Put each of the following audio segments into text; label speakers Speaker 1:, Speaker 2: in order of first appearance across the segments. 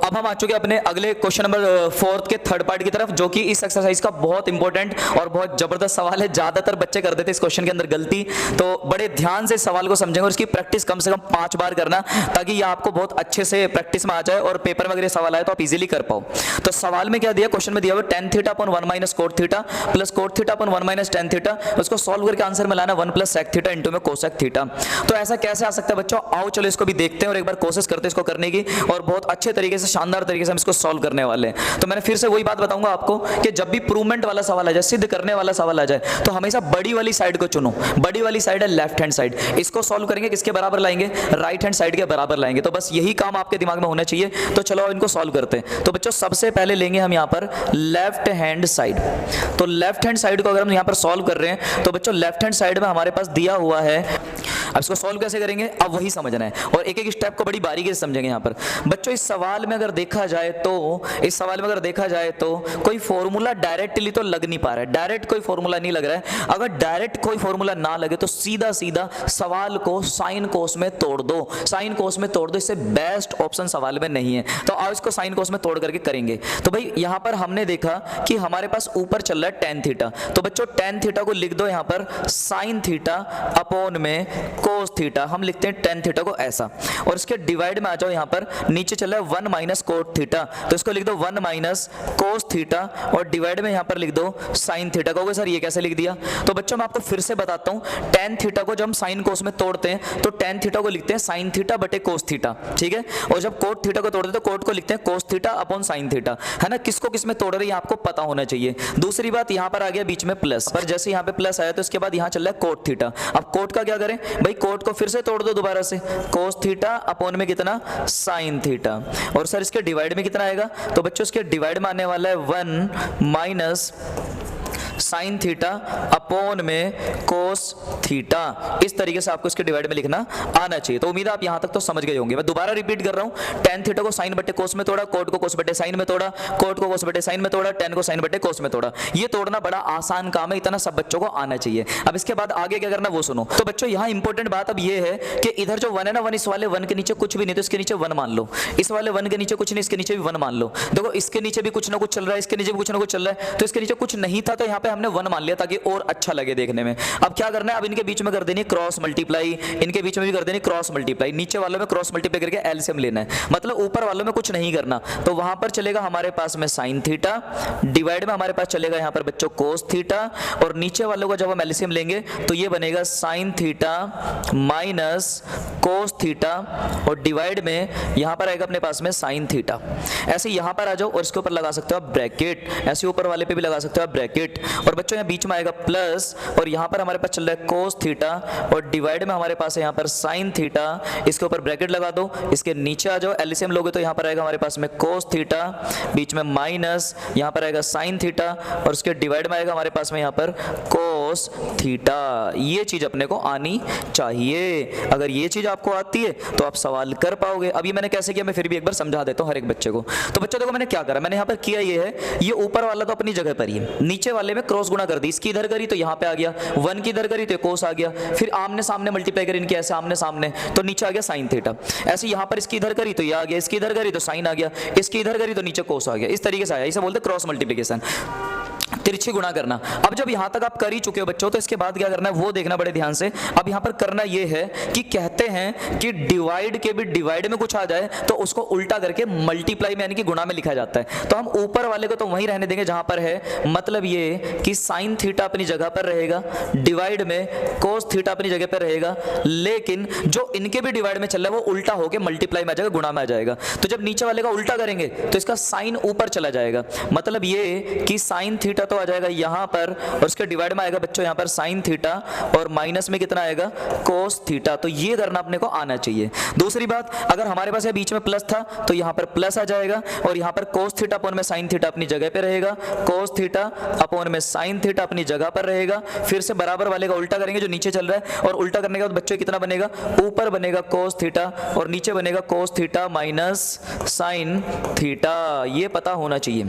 Speaker 1: अब हम आ चुके अपने अगले क्वेश्चन नंबर 4 के थर्ड पार्ट की तरफ, जो कि इस एक्सरसाइज का बहुत इंपॉर्टेंट और बहुत जबरदस्त सवाल है। ज्यादातर बच्चे कर देते इस क्वेश्चन के अंदर गलती, तो बड़े ध्यान से इस सवाल को समझेंगे और इसकी प्रैक्टिस कम से कम 5 बार करना, ताकि ये आपको बहुत अच्छे से प्रैक्टिस में आ जाए और पेपर में अगर ये सवाल आए तो आप इजीली कर पाओ। तो सवाल में क्या दिया, क्वेश्चन में दिया हुआ tan theta upon 1 minus cot theta plus cot theta upon 1 minus tan theta, उसको सॉल्व करके आंसर में लाना 1 प्लस सेक थीटा इंटू में कोसेक थीटा। तो ऐसा कैसे आ सकता है बच्चों, आओ चलो इसको भी देखते हैं और एक बार कोशिश करते हैं इसको करने की, और बहुत अच्छे तरीके से, शानदार तरीके से हम इसको सॉल्व करने वाले हैं। तो मैंने फिर से वही बात बताऊंगा आपको कि जब भी प्रूवमेंट वाला सवाल आ जाए, सिद्ध करने वाला सवाल आ जाए, तो हमेशा बड़ी वाली साइड को चुनो। बड़ी वाली साइड है लेफ्ट हैंड साइड, इसको सॉल्व करेंगे किसके बराबर लाएंगे, राइट हैंड साइड के बराबर लाएंगे। तो बस यही काम आपके दिमाग में होना चाहिए। तो चलो इनको सॉल्व करते हैं। तो बच्चों सबसे पहले लेंगे हम यहाँ पर लेफ्ट हैंड साइड। तो लेफ्ट हैंड साइड को अगर हम यहाँ पर सॉल्व कर रहे हैं, तो बच्चों लेफ्ट हैंड साइड में हमारे पास दिया हुआ है। अब इसको सॉल्व कैसे करेंगे, अब वही समझना है और एक एक स्टेप को बड़ी बारीकी से समझेंगे यहाँ पर। बच्चों इस सवाल में अगर देखा जाए तो कोई फॉर्मूला डायरेक्टली तो लग नहीं पा रहा है, डायरेक्ट कोई फॉर्मूला नहीं लग रहा है। अगर डायरेक्ट कोई फॉर्मूला ना लगे तो सीधा सीधा सवाल को साइन कोस में तोड़ दो, साइन कोस में तोड़ दो। इससे बेस्ट ऑप्शन सवाल में नहीं है। तो आओ इसको साइन कोस में तोड़ करके करेंगे। तो भाई यहाँ पर हमने देखा कि हमारे पास ऊपर चल रहा है tan थीटा, तो बच्चों tan थीटा को लिख दो यहाँ पर साइन थीटा अपॉन में कोस थीटा। हम लिखते हैं tan थीटा को ऐसा, और इसके डिवाइड में आ जाओ। यहाँ पर नीचे चल रहा है 1 माइनस कोट थीटा, तो इसको लिख दो 1 माइनस कोस थीटा, और डिवाइड में यहाँ पर लिख दो साइन थीटा। कहोगे सर ये कैसे लिख दिया, तो बच्चों मैं आपको फिर से बताता हूँ। tan थीटा को जब हम साइन कोस में तोड़ते हैं तो tan थीटा को लिखते हैं साइन थीटा बटे कोस थीटा, ठीक है। और जब कोट थीटा को तोड़ते हैं तो कोट को लिखते हैं cos theta upon sine theta, है ना। किसको किस में तोड़ रहे हैं आपको पता होना चाहिए। दूसरी बात, यहाँ पर आ गया बीच में प्लस, पर जैसे यहाँ पे प्लस आया तो इसके बाद यहाँ चल रहा है कोट थीटा। अब कोट का क्या करें भाई, कोट को फिर से तोड़ दो दोबारा से, कोस थीटा अपॉन में कितना साइन थीटा। और सर इसके डिवाइड में कितना आएगा, तो बच्चों इसके डिवाइड में आने वाला है 1 माइनस साइन थीटा अपॉन में कोस थीटा। इस तरीके से आपको इसके डिवाइड में लिखना आना चाहिए। तो उम्मीद है आप यहां तक तो समझ गए होंगे। मैं दोबारा रिपीट कर रहा हूं, tan थीटा को साइन बटे कोस में तोड़ा, कोट को कोस बटे साइन में तोड़ा, कोट को कोस बटे साइन में तोड़ा, tan को साइन बटे कोस में तोड़ा। ये तोड़ना बड़ा आसान काम है, इतना सब बच्चों को आना चाहिए। अब इसके बाद आगे क्या करना वो सुनो। तो बच्चों यहाँ इंपॉर्टेंट बात अब ये है कि इधर जो 1 है ना, 1 इस वाले 1 के नीचे कुछ भी नहीं, तो इसके नीचे 1 मान लो। इस वाले 1 के नीचे कुछ नहीं, इसके नीचे भी 1 मान लो। देखो इसके नीचे भी कुछ ना कुछ चल रहा है, इसके नीचे भी कुछ ना कुछ चल रहा है, तो इसके नीचे कुछ नहीं था तो यहाँ पे हमने 1 मान लिया ताकि और अच्छा लगे देखने में। अब क्या करना है, अब इनके बीच में कर देनी क्रॉस मल्टीप्लाई, इनके बीच में भी कर देनी क्रॉस मल्टीप्लाई, नीचे वालों में क्रॉस मल्टीप्लाई करके एलसीएम लेना है, मतलब ऊपर वालों में कुछ नहीं करना। तो वहां पर चलेगा हमारे पास में साइन थीटा, डिवाइड में हमारे पास चलेगा यहाँ पर बच्चों कोस थीटा, और नीचे वालों को जब हम एलसीएम लेंगे तो ये बनेगा sine theta minus cos theta, और डिवाइड में यहाँ पर आएगा अपने पास में साइन थीटा। ऐसे यहाँ पर आ जाओ और इसके ऊपर लगा सकते हो आप ब्रैकेट, ऐसे ऊपर वाले पे भी लगा सकते हो आप ब्रैकेट, और बच्चों यहाँ बीच में आएगा प्लस, और यहाँ पर हमारे पास चल रहा है कोस थीटा, और डिवाइड में हमारे पास है यहाँ पर साइन थीटा। इसके ऊपर ब्रैकेट लगा दो, इसके नीचे आ जाओ, एलसीएम लोगे तो यहाँ पर आएगा हमारे पास में कोस थीटा, बीच में माइनस, यहाँ पर आएगा साइन थीटा, और उसके डिवाइड में आएगा हमारे पास में यहाँ पर कोस थीटा। ये चीज अपने को आनी चाहिए। अगर ये चीज आपको आती है तो आप सवाल कर पाओगे। अब ये मैंने कैसे किया मैं फिर भी एक बार समझा देता हूँ हर एक बच्चे को। तो बच्चों देखो मैंने क्या करा, मैंने यहाँ पर किया ये है, ये ऊपर वाला तो अपनी जगह पर ही है, नीचे वाले में क्रॉस गुणा कर दी, इसकी इधर करी तो यहाँ पे आ गया, 1 की इधर करी तो कोस आ गया, फिर आमने सामने मल्टीप्लाई करी इनके ऐसे आमने सामने तो नीचे आ गया साइन थीटा। ऐसे यहाँ पर इसकी इधर करी तो ये आ गया, इसकी इधर करी तो साइन आ गया, इसकी इधर करी तो नीचे कोस आ गया। इस तरीके से आया, इसे बोलते क्रॉस मल्टीप्लिकेशन, तिरछी गुणा करना। अब जब यहां तक आप कर ही चुके हो बच्चों, तो इसके बाद क्या करना है वो देखना बड़े ध्यान से। अब यहां पर करना ये है कि कहते हैं कि डिवाइड के भी डिवाइड में कुछ आ जाए तो उसको उल्टा करके मल्टीप्लाई में यानी कि गुणा में लिखा जाता है। तो हम ऊपर वाले को तो वहीं रहने देंगे जहां पर है, मतलब ये कि साइन थीटा अपनी जगह पर रहेगा, डिवाइड में कोस थीटा अपनी जगह पर रहेगा, लेकिन जो इनके भी डिवाइड में चल रहा है वो उल्टा होकर मल्टीप्लाई में आ जाएगा, गुणा में आ जाएगा। तो जब नीचे वाले का उल्टा करेंगे तो इसका साइन ऊपर चला जाएगा, मतलब ये कि साइन थीटा तो आ जाएगा यहां पर, और उसके डिवाइड में आएगा बच्चों यहां पर साइन थीटा, और माइनस में कितना आएगा कोस थीटा। तो ये करना अपने को आना चाहिए। दूसरी बात, अगर हमारे पास ये बीच में प्लस था तो यहां पर प्लस आ जाएगा, और यहां पर कोस थीटा अपॉन में साइन थीटा अपनी जगह पे रहेगा, कोस थीटा अपॉन में साइन थीटा अपनी जगह पर रहेगा। फिर से बराबर वाले का उल्टा करेंगे जो नीचे चल रहा है, और उल्टा करने के बाद बच्चों कितना बनेगा, ऊपर बनेगा कोस थीटा और नीचे बनेगा cos theta minus sine theta. ये पता होना चाहिए।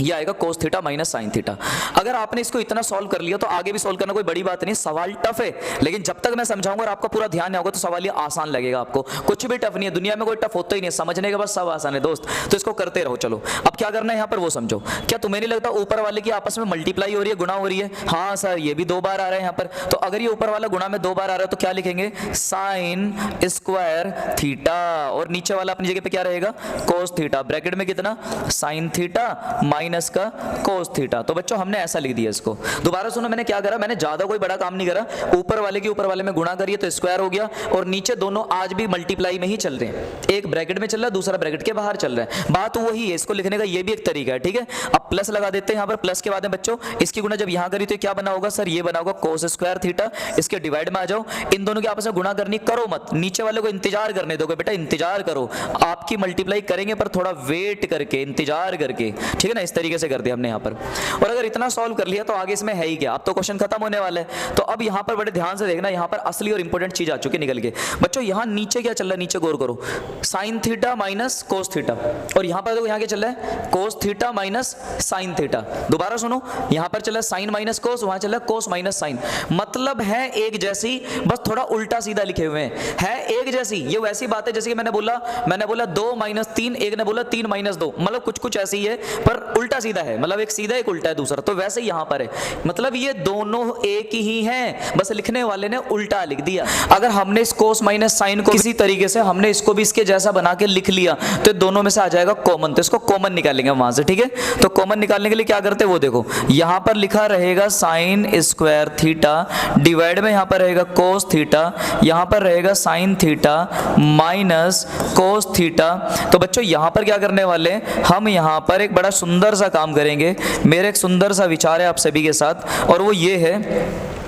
Speaker 1: ये आएगा cos theta minus sine theta. अगर आपने इसको इतना सॉल्व कर लिया तो आगे भी सॉल्व करना कोई बड़ी बात नहीं। सवाल टफ है, लेकिन जब तक मैं समझाऊंगा और आपका पूरा ध्यान होगा तो सवाल ये आसान लगेगा आपको। कुछ भी टफ नहीं है, दुनिया में कोई टफ होता ही नहीं, समझने के बाद सब आसान है दोस्त। तो इसको करते रहो। चलो अब क्या करना है यहाँ पर वो समझो। क्या तुम्हें नहीं लगता ऊपर वाले की आपस में मल्टीप्लाई हो रही है, गुणा हो रही है? हाँ सर, ये भी 2 बार आ रहा है यहाँ पर। तो अगर ये ऊपर वाला गुणा में 2 बार आ रहा है तो क्या लिखेंगे? साइन स्क्वायर थीटा, और नीचे वाला अपनी जगह पे क्या रहेगा? Cos theta. ब्रैकेट में कितना? साइन थीटा माइनस का कोस थीटा। तो बच्चों हमने ऐसा लिख दिया इसको। दोबारा सुनो, मैंने क्या करा, मैंने ज्यादा कोई बड़ा काम नहीं करा। ऊपर वाले की ऊपर वाले में गुणा करिए तो स्क्वायर हो गया, और नीचे दोनों आज भी मल्टीप्लाई में ही चल रहे हैं। एक ब्रैकेट में चल रहा है, दूसरा ब्रैकेट के बाहर चल रहा है। बात वही है, इसको लिखने का ये भी एक तरीका है, ठीक है। अब प्लस लगा देते हैं यहाँ पर। प्लस के बाद में बच्चों इसकी गुणा जब यहाँ करी तो क्या बना होगा सर? ये बना होगा कोस स्क्वायर थीटा। इसके डिवाइड में आ जाओ, इन दोनों की आपस में गुणा करनी, करो मत, नीचे वाले को इंतजार करने दोगे बेटा, इंतजार करो। आपकी मल्टीप्लाई करेंगे पर थोड़ा वेट करके, इंतजार करके, ठीक है ना। इस तरीके से कर दिया हमने यहाँ पर। और अगर इतना सॉल्व कर लिया तो आगे इसमें है ही क्या, अब तो क्वेश्चन खत्म होने वाला है। तो अब यहाँ पर बड़े ध्यान से देखना, यहाँ पर असली और इंपॉर्टेंट चीज आ चुकी है निकल के। बच्चों यहाँ नीचे क्या चल रहा है, नीचे गौर करो, sine theta minus cos theta, और यहाँ पर देखो यहाँ क्या चल रहा है? Cos theta minus sine theta. दोबारा सुनो, यहाँ पर चल रहा है साइन माइनस कोस, वहां चल रहा है कोस माइनस साइन। मतलब है एक जैसी, बस थोड़ा उल्टा सीधा लिखे हुए हैं। है एक जैसी, ये वैसी बात है जैसे कि मैंने बोला 2 माइनस 3, एक ने बोला 3 माइनस 2, मतलब कुछ ऐसी ही है पर उल्टा सीधा है, मतलब एक सीधा एक उल्टा है दूसरा। तो वैसे यहाँ पर है, मतलब ये दोनों एक ही हैं, बस लिखने वाले ने उल्टा लिख दिया। अगर हमने इस कोस माइनस साइन को किसी तरीके से हमने इसको भी इसके जैसा बना के लिख लिया तो दोनों में से आ जाएगा कॉमन। तो इसको कॉमन निकालेंगे वहां से, ठीक है। तो कॉमन निकालने के लिए क्या करते हैं वो देखो, यहां पर लिखा रहेगा साइन स्क्वायर थीटा, डिवाइड में यहां पर रहेगा कोस थीटा, यहां पर रहेगा sine theta minus cos theta. तो बच्चों यहां पर क्या करने वाले, हम यहां पर एक बड़ा सुंदर सा काम करेंगे। मेरे एक सुंदर सा विचार है आप सभी के साथ, और वो ये है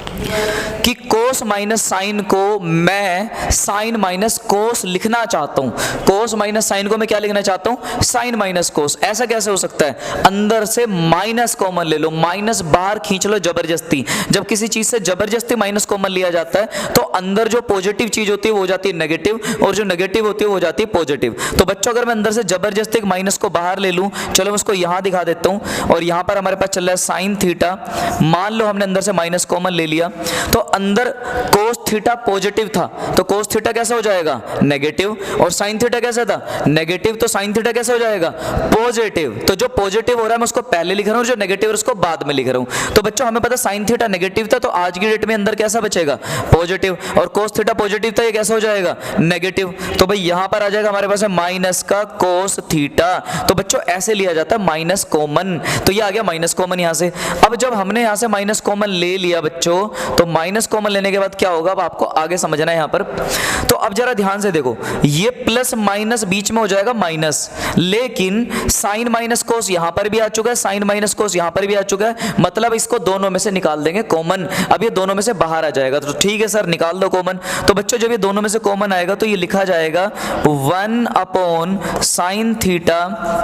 Speaker 1: कि कोस माइनस साइन को मैं साइन माइनस कोस लिखना चाहता हूं। कोस माइनस साइन को मैं क्या लिखना चाहता हूं? Sine minus cos. ऐसा कैसे हो सकता है? अंदर से माइनस कॉमन ले लो, माइनस बाहर खींच लो जबरदस्ती। जब किसी चीज से जबरदस्ती माइनस कॉमन लिया जाता है तो अंदर जो पॉजिटिव चीज होती है वो हो जाती है नेगेटिव, और जो नेगेटिव होती है वो हो जाती है पॉजिटिव। तो बच्चों अगर मैं अंदर से जबरदस्ती एक माइनस को बाहर ले लूं, चलो मैं उसको यहां दिखा देता हूं, और यहां पर हमारे पास चल रहा है साइन थीटा, मान लो हमने अंदर से माइनस कॉमन ले लिया, तो अंदर कोस थीटा पॉजिटिव था तो कोस थीटा कैसा हो जाएगा? नेगेटिव। और साइन थीटा कैसा था? नेगेटिव। तो साइन थीटा कैसा हो जाएगा? पॉजिटिव। तो जो पॉजिटिव हो रहा है मैं उसको पहले लिख रहा हूं, और जो नेगेटिव है उसको बाद में लिख रहा हूं। तो बच्चों हमें पता साइन थीटा नेगेटिव था, तो आज की डेट में अंदर कैसा बचेगा? पॉजिटिव। और कोस थीटा पॉजिटिव था, ये कैसा हो जाएगा? नेगेटिव। तो भाई यहां पर आ जाएगा हमारे पास माइनस का कोस थीटा। तो बच्चों ऐसे लिया जाता है माइनस कॉमन। तो ये आ गया माइनस कॉमन यहां से। अब जब हमने यहां से माइनस कॉमन ले लिया बच्चों, तो माइनस कॉमन लेने के बाद क्या होगा अब आपको आगे समझना है यहां पर। तो अब जरा ध्यान से देखो, ये प्लस माइनस बीच में हो जाएगा माइनस, लेकिन साइन माइनस कोस यहां पर भी आ चुका है, साइन माइनस कोस यहां पर भी आ चुका है, मतलब इसको दोनों में से निकाल देंगे कॉमन। अब ये दोनों में से बाहर आ जाएगा, तो ठीक है सर निकाल दो कॉमन। तो बच्चों जब ये दोनों में से कॉमन आएगा तो ये लिखा जाएगा 1 upon sine theta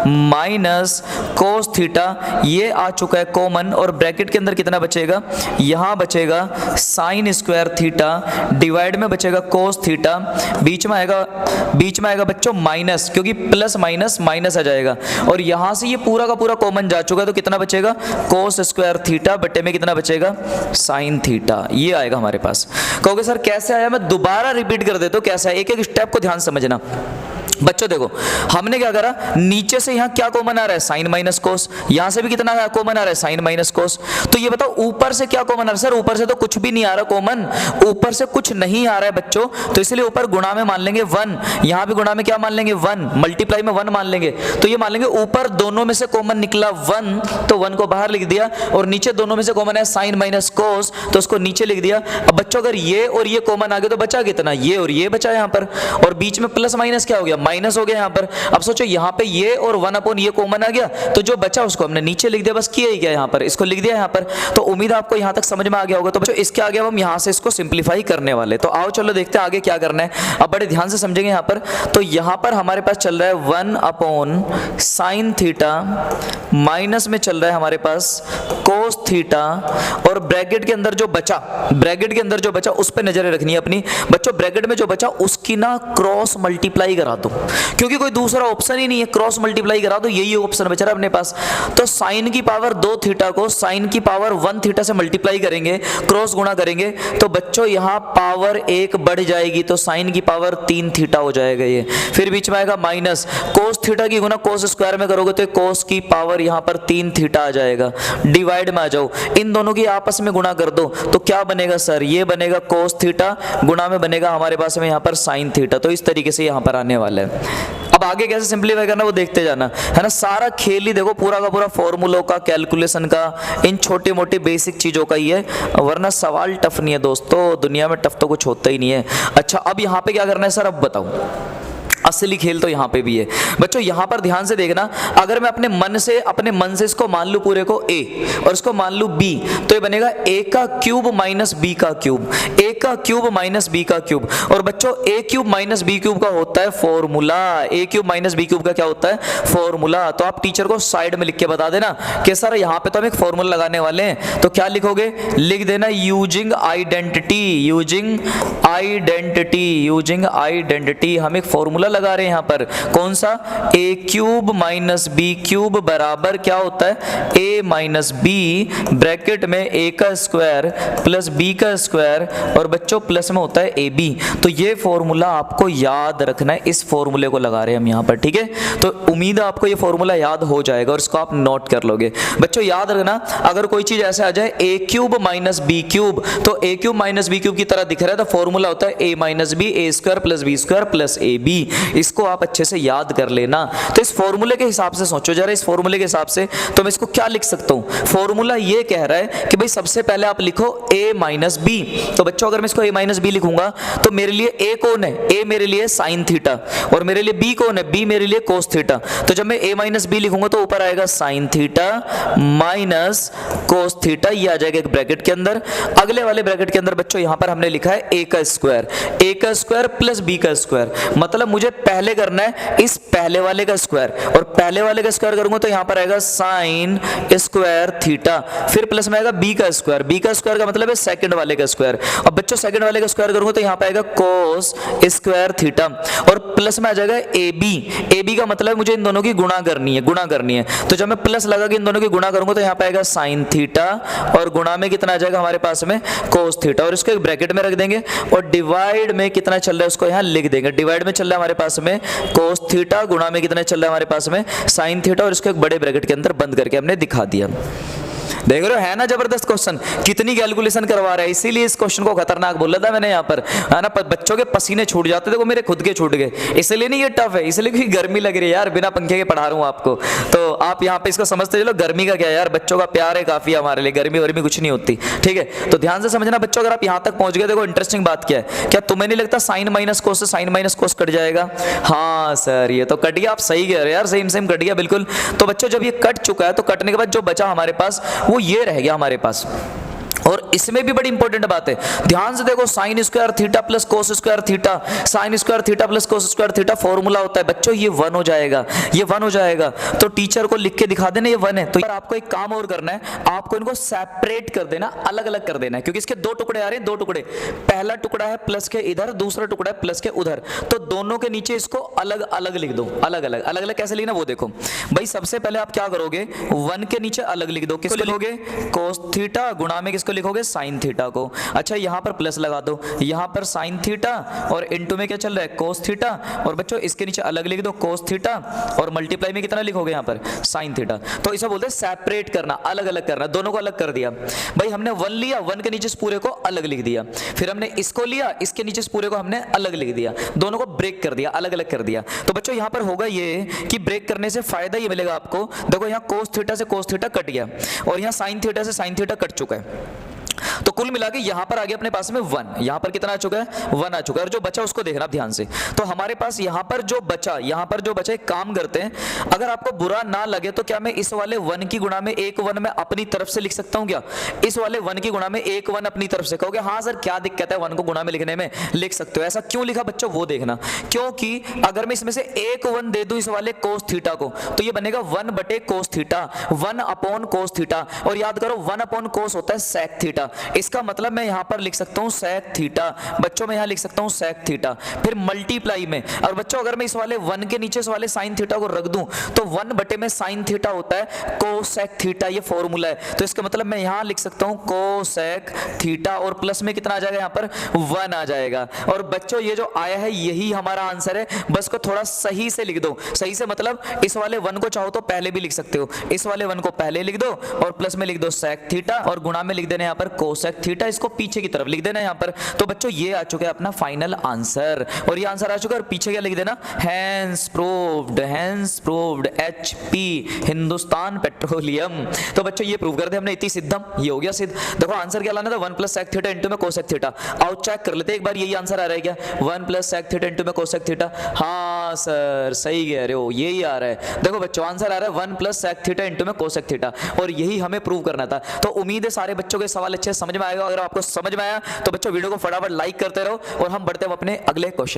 Speaker 1: minus cos theta, ये आ चुका है कॉमन। और ब्रैकेट के अंदर कितना बचेगा? यहां बचेगा साइन स्क्वायर थीटा, डिवाइड में बचेगा कोस थीटा, बीच में आएगा बच्चों माइनस, क्योंकि प्लस माइनस माइनस आ जाएगा, और यहां से ये पूरा का पूरा कॉमन जा चुका है, तो कितना बचेगा? कोस स्क्वायर थीटा बटे में कितना बचेगा? Sine theta. ये आएगा हमारे पास। कहोगे सर कैसे आया? मैं दोबारा रिपीट कर देता हूं कैसे आया, एक एक स्टेप को ध्यान समझना। बच्चों देखो हमने क्या करा, नीचे से यहाँ क्या कॉमन आ रहा है? Sine minus cos. यहां से भी कितना कॉमन आ रहा है? Sine minus cos. तो ये बताओ ऊपर से क्या कॉमन आ रहा है? सर ऊपर से तो कुछ भी नहीं आ रहा कॉमन, ऊपर से कुछ नहीं आ रहा है बच्चों, तो इसलिए ऊपर गुणा में मान लेंगे 1, यहां भी गुणा में क्या मान लेंगे? 1, मल्टीप्लाई में 1 मान लेंगे। तो ये मान लेंगे ऊपर दोनों में से कॉमन निकला 1, तो 1 को बाहर लिख दिया, और नीचे दोनों में से कॉमन है साइन माइनस कोस, तो उसको नीचे लिख दिया। अब बच्चों अगर ये और ये कॉमन आ गए तो बचा कितना? ये और ये बचा यहां पर, और बीच में प्लस माइनस क्या हो गया? माइनस हो गया यहां पर। अब सोचो यहां पे ये और 1 अपॉन ये कॉमन आ गया, तो जो बचा उसको हमने नीचे लिख दिया, बस किया ही क्या यहां पर, इसको लिख दिया यहां पर। तो उम्मीद आपको यहां तक समझ में आ गया होगा। तो बच्चों इसके आगे हम यहां से इसको सिंपलीफाई करने वाले, तो आओ चलो देखते हैं आगे क्या करना है। अब बड़े ध्यान से समझेंगे यहां पर। तो यहां पर हमारे पास चल रहा है 1 अपॉन साइन थीटा, माइनस में चल रहा है हमारे पास कोस थीटा, और ब्रैकेट के अंदर जो बचा उस पर नजरें रखनी है अपनी। बच्चों ब्रैकेट में जो बचा उसकी ना क्रॉस मल्टीप्लाई करा दो। दो, क्योंकि कोई दूसरा ऑप्शन ही नहीं है, क्रॉस मल्टीप्लाई करा दो, यही ऑप्शन बचा रहा अपने पास। तो साइन की पावर 2 थीटा को साइन की पावर 1 थीटा से मल्टीप्लाई करेंगे, क्रॉस गुणा करेंगे, तो बच्चों यहां पावर 1 बढ़ जाएगी, तो साइन की पावर 3 थीटा हो जाएगा ये। फिर बीच में आएगा माइनस कोस थीटा की गुना कोस स्क्वायर में करोगे तो कोस की पावर यहां पर 3 थीटा आ जाएगा। डिवाइड में आ जाओ, इन दोनों की आपस में गुणा कर दो, तो क्या बनेगा सर, ये बनेगा कोस थीटा, गुणा में बनेगा हमारे पास में यहां पर साइन थीटा। तो इस तरीके से यहां पर आने वाला है। अब आगे कैसे सिंपलीफाई करना वो देखते जाना, है ना। सारा खेल ही देखो पूरा का पूरा फॉर्मूलों का, कैलकुलेशन का, इन छोटी मोटी बेसिक चीजों का ही है, वरना सवाल टफ नहीं है दोस्तों, दुनिया में टफ तो कुछ होता ही नहीं है। अच्छा अब यहाँ पे क्या करना है सर, अब बताओ। असली खेल तो यहाँ पे भी है बच्चों। यहाँ पर ध्यान से देखना, अगर मैं अपने मन से इसको मान लूँ पूरे को a और इसको मान लूँ b, तो ये बनेगा a का क्यूब माइनस b का क्यूब, a का क्यूब माइनस b का क्यूब। और बच्चों a cube minus b cube का होता है formula, a cube minus b cube का क्या होता है फॉर्मूला। तो आप टीचर को साइड में लिख के बता देना कि सर यहाँ पे तो हम एक फॉर्मूला लगाने वाले हैं, तो क्या लिखोगे, लिख देना using identity, using identity, using identity. हम एक फॉर्मूला लगा रहे हैं यहाँ पर, कौन सा, a cube minus B cube बराबर क्या होता है a माइनस बी, ब्रैकेट में a का स्क्वायर प्लस b का स्क्वायर, और बच्चों प्लस में होता है ab। तो ये फॉर्मूला आपको याद रखना है, इस फॉर्मूले को लगा रहे हैं हम यहाँ पर, ठीक है। तो उम्मीद है आपको ये फॉर्मूला याद हो जाएगा और इसको आप नोट कर लोगे। बच्चों याद रखना, अगर कोई चीज ऐसे आ जाए a cube minus B cube, तो a cube minus B cube की तरह दिख रहा है, तो फॉर्मूला होता है a minus B, a square plus B square plus ab। इसको आप अच्छे से याद कर लेना। तो इस फॉर्मूले के हिसाब से सोचो जरा, इस फॉर्मूले के हिसाब से तो मैं इसको क्या लिख सकता हूं, फॉर्मूला ये कह रहा है कि भाई सबसे पहले आप लिखो a माइनस बी। तो बच्चों अगर मैं इसको a माइनस बी लिखूंगा तो मेरे लिए a कौन है, a मेरे लिए साइन थीटा, और मेरे लिए b कौन है, b मेरे लिए कोस थीटा। तो जब मैं a माइनस बी लिखूंगा तो ऊपर आएगा sine theta minus cos theta, ये आ जाएगा एक ब्रैकेट के अंदर। अगले वाले ब्रैकेट के अंदर बच्चों यहां पर हमने लिखा है a का स्क्वायर प्लस b का स्क्वायर, मतलब मुझे पहले करना है इस पहले वाले का स्क्वायर, और पहले वाले का स्क्वायर करूंगा तो यहां पर आएगा साइन स्क्वायर थीटा, फिर प्लस में आएगा b का स्क्वायर का मतलब है सेकंड वाले का स्क्वायर। अब बच्चों सेकंड वाले का स्क्वायर करूंगा तो यहां पर आएगा कोस स्क्वायर थीटा, और प्लस में आ जाएगा ab का मतलब मुझे इन दोनों की गुणा करनी है। तो जब मैं प्लस लगा के इन दोनों की गुणा करूंगा तो यहां पर आएगा साइन थीटा, और गुणा में कितना आ जाएगा हमारे पास में कोस थीटा, और इसको एक ब्रैकेट में रख देंगे, और डिवाइड में कितना चल रहा है उसको यहां लिख देंगे। डिवाइड में चल रहा है हमारे पास में कोस थीटा, गुणा में कितना चल रहा है हमारे पास में साइन थीटा, और इसको एक बड़े ब्रैकेट के अंदर बंद करके हमने दिखा दिया। देख रहे हो, है ना जबरदस्त क्वेश्चन, कितनी कैलकुलेशन करवा रहा है, इसीलिए इस क्वेश्चन को खतरनाक बोला था मैंने यहाँ पर, है ना। बच्चों के पसीने छूट जाते थे, वो मेरे खुद के छूट गए, इसलिए नहीं ये टफ है, इसलिए क्योंकि गर्मी लग रही है यार, बिना पंखे के पढ़ा रहा हूँ आपको। तो आप यहाँ पे इसको समझते चलो, गर्मी का क्या यार, बच्चों का प्यार है काफी हमारे लिए, गर्मी वर्मी कुछ नहीं होती, ठीक है। तो ध्यान से समझना बच्चों, अगर आप यहाँ तक पहुंच गए, देखो इंटरेस्टिंग बात क्या है, क्या तुम्हें नहीं लगता साइन माइनस कोस से साइन माइनस कोस कट जाएगा। हाँ सर ये तो कट गया, आप सही कह रहे हो यार, सेम कट गया बिल्कुल। तो बच्चों जब ये कट चुका है तो कटने के बाद जो बचा हमारे पास वो ये रह गया हमारे पास। और इसमें भी बड़ी इंपॉर्टेंट बात है, ध्यान से देखो, sine square theta plus cos square theta, sine square theta plus cos square theta formula होता है बच्चों, ये 1 हो जाएगा, ये 1 हो जाएगा। तो टीचर को लिख के दिखा देना ये 1 है। तो यार आपको एक काम और करना है, आपको इनको सेपरेट कर देना, अलग अलग कर देना है, क्योंकि इसके 2 टुकड़े आ रहे हैं, 2 टुकड़े, पहला टुकड़ा है प्लस के इधर, दूसरा टुकड़ा है प्लस के उधर। तो दोनों के नीचे इसको अलग अलग लिख दो, अलग अलग कैसे लिखना वो देखो भाई। सबसे पहले आप क्या करोगे, 1 के नीचे अलग लिख दो, किसको लिखोगे, कोस थीटा, गुणा में किसको लिखोगे, साइन थीटा को। अच्छा यहां पर प्लस लगा दो, यहां पर साइन थीटा, और इनटू में क्या चल रहा है, कोस थीटा, और बच्चों इसके नीचे अलग लिख दो कोस थीटा, और मल्टीप्लाई में कितना लिखोगे यहां पर, साइन थीटा। तो इसे बोलते हैं सेपरेट करना, अलग अलग करना, दोनों को अलग कर दिया भाई। हमने 1 लिया, 1 के नीचे इस पूरे को अलग लिख दिया, फिर हमने इसको लिया, इसके नीचे इस पूरे को हमने अलग लिख दिया, दोनों को ब्रेक कर दिया, अलग अलग कर दिया। तो बच्चों यहां पर होगा ये कि ब्रेक करने से फायदा ये मिलेगा आपको, देखो यहां कोस थीटा से कोस थीटा कट गया, और यहां साइन थीटा से साइन थीटा कट चुका है। तो कुल मिला के यहां पर आ गया अपने पास में 1, यहां पर कितना आ चुका है, 1 आ चुका है, और जो बचा उसको देखना ध्यान से। तो हमारे पास यहां पर जो बचा एक काम करते हैं, अगर आपको बुरा ना लगे तो क्या मैं इस वाले 1 की गुणा में एक 1 मैं अपनी तरफ से लिख सकता हूं क्या, इस वाले 1 की गुणा में एक 1 अपनी तरफ से, कहोगे हाँ सर क्या दिक्कत है 1 को गुणा में लिखने में, लिख सकते हो। ऐसा क्यों लिखा बच्चों वो देखना, क्योंकि अगर मैं इसमें से एक 1 दे दूं इस वाले कोस थीटा को, तो ये बनेगा 1 बटे cos theta, 1 upon cos theta, और याद करो 1 अपॉन कोस होता है सेक थीटा, इसका मतलब मैं यहाँ पर लिख सकता हूँ sec थीटा, बच्चों में यहाँ लिख सकता हूँ sec थीटा, फिर मल्टीप्लाई में, और बच्चों अगर मैं इस वाले 1 के नीचे इस वाले sin थीटा को रख दूं तो 1 बटे में sin थीटा होता है कोसेक थीटा, ये फॉर्मूला है। तो इसका मतलब मैं यहाँ लिख सकता हूँ कोसेक थीटा, और प्लस में कितना आ जाएगा यहाँ पर 1 आ जाएगा। और बच्चों ये जो आया है यही हमारा आंसर है, बस को थोड़ा सही से लिख दो। सही से मतलब इस वाले 1 को चाहो तो पहले भी लिख सकते हो, इस वाले 1 को पहले लिख दो और प्लस में लिख दो सेक थीटा, और गुणा में लिख देना यहाँ पर कोसेक थीटा, इसको पीछे की तरफ लिख देना यहाँ पर। तो बच्चों ये आ चुका है अपना फाइनल आंसर, और ये आंसर आ चुका है, और पीछे क्या लिख देना, hence proved HP Hindustan Petroleum. तो बच्चों ये प्रूव कर दे हमने, इति सिद्धम, ये हो गया सिद्ध। देखो आंसर क्या लाना था, 1 प्लस सेक थीटा इंटू में कोसेक थीटा। आओ चेक कर लेते एक बार, यही आंसर आ रहा है क्या, 1 प्लस सेक थीटा इंटू में कोसेक थीटा। हाँ सर सही कह रहे हो, यही आ रहा है। देखो बच्चों आंसर आ रहा है 1 प्लस सेक थीटा इंटू में कोसेक थीटा, और यही हमें प्रूव करना था। तो उम्मीद है सारे बच्चों के सवाल अच्छे समझ में आएगा। अगर आपको समझ में आया तो बच्चों वीडियो को फटाफट लाइक करते रहो, और हम बढ़ते हैं अपने अगले क्वेश्चन।